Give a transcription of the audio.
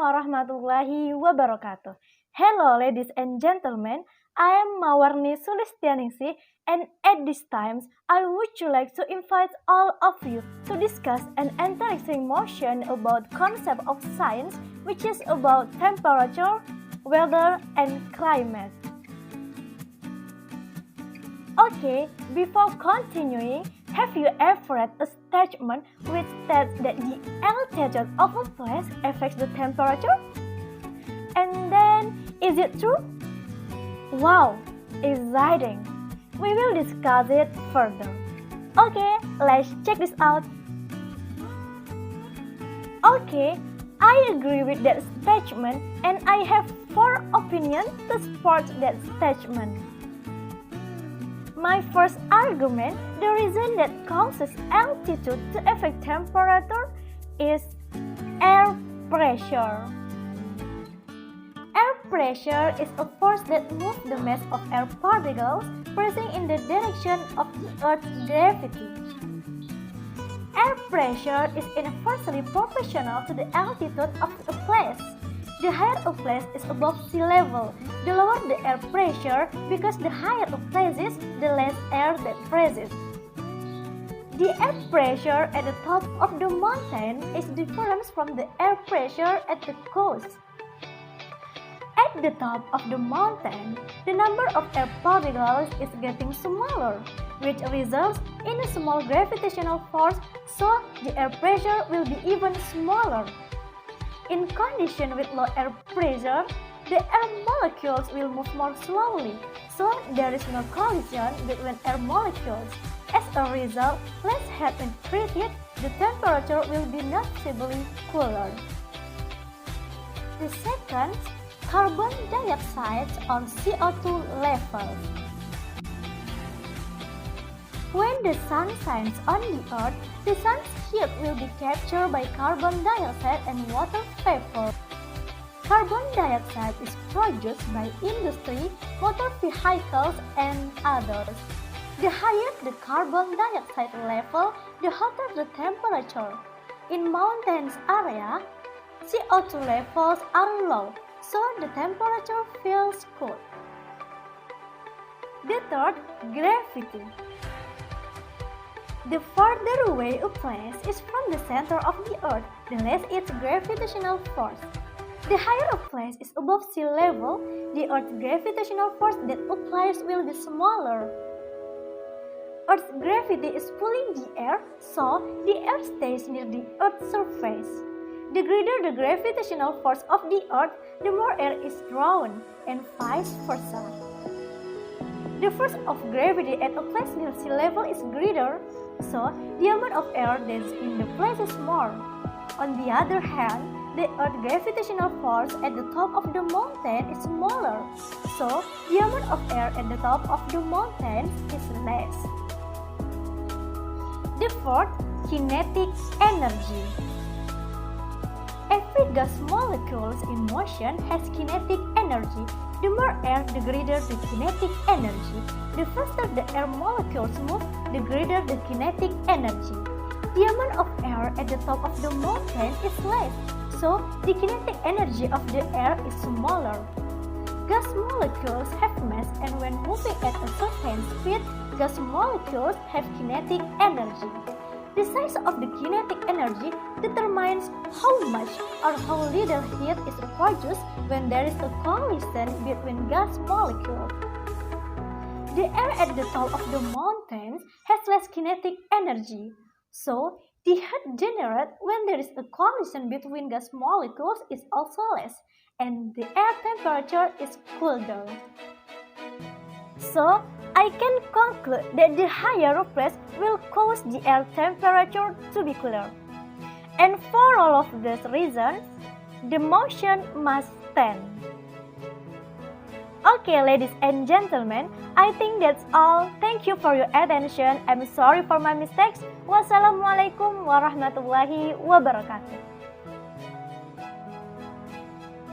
warahmatullahi wabarakatuh. Hello ladies and gentlemen, I am Mawarni Sulistianingsih, and at this time I would like to invite all of you to discuss an interesting motion about concept of science, which is about temperature, weather, and climate. Okay, before continuing, have you ever read a statement which states that the altitude of a place affects the temperature? And then, is it true? Wow, exciting! We will discuss it further. Okay, let's check this out. Okay, I agree with that statement, and I have 4 opinions to support that statement. My first argument, the reason that causes altitude to affect temperature is air pressure. Air pressure is a force that moves the mass of air particles pressing in the direction of the Earth's gravity. Air pressure is inversely proportional to the altitude of a place. The higher a place is above sea level, the lower the air pressure, because the higher a place is, the less air that presses. The air pressure at the top of the mountain is different from the air pressure at the coast. At the top of the mountain, the number of air particles is getting smaller, which results in a small gravitational force, so the air pressure will be even smaller. In conditions with low air pressure, the air molecules will move more slowly, so there is no collision between air molecules. As a result, less heat is created, the temperature will be noticeably cooler. The second, carbon dioxide on CO2 levels. When the sun shines on the earth, the sun's heat will be captured by carbon dioxide and water vapor. Carbon dioxide is produced by industry, motor vehicles, and others. The higher the carbon dioxide level, the hotter the temperature. In mountains area, CO2 levels are low, so the temperature feels cool. The third, gravity. The farther away a place is from the center of the earth, the less its gravitational force. The higher a place is above sea level, the earth's gravitational force that applies will be smaller. Earth's gravity is pulling the air, so the air stays near the earth's surface. The greater the gravitational force of the earth, the more air is drawn, and vice versa. The force of gravity at a place near sea level is greater, so the amount of air that's in the place is more. On the other hand, the Earth's gravitational force at the top of the mountain is smaller, so the amount of air at the top of the mountain is less. The fourth, kinetic energy. Every gas molecule in motion has kinetic energy. The more air, the greater the kinetic energy. The faster the air molecules move, the greater the kinetic energy. The amount of air at the top of the mountain is less, so the kinetic energy of the air is smaller. Gas molecules have mass, and when moving at a certain speed, gas molecules have kinetic energy. The size of the kinetic energy determines how much or how little heat is produced when there is a collision between gas molecules. The air at the top of the mountains has less kinetic energy, so the heat generated when there is a collision between gas molecules is also less, and the air temperature is cooler. So, I can conclude that the higher a place will cause the air temperature to be cooler. And for all of these reasons, the motion must stand. Okay, ladies and gentlemen, I think that's all. Thank you for your attention. I'm sorry for my mistakes. Wassalamualaikum warahmatullahi wabarakatuh.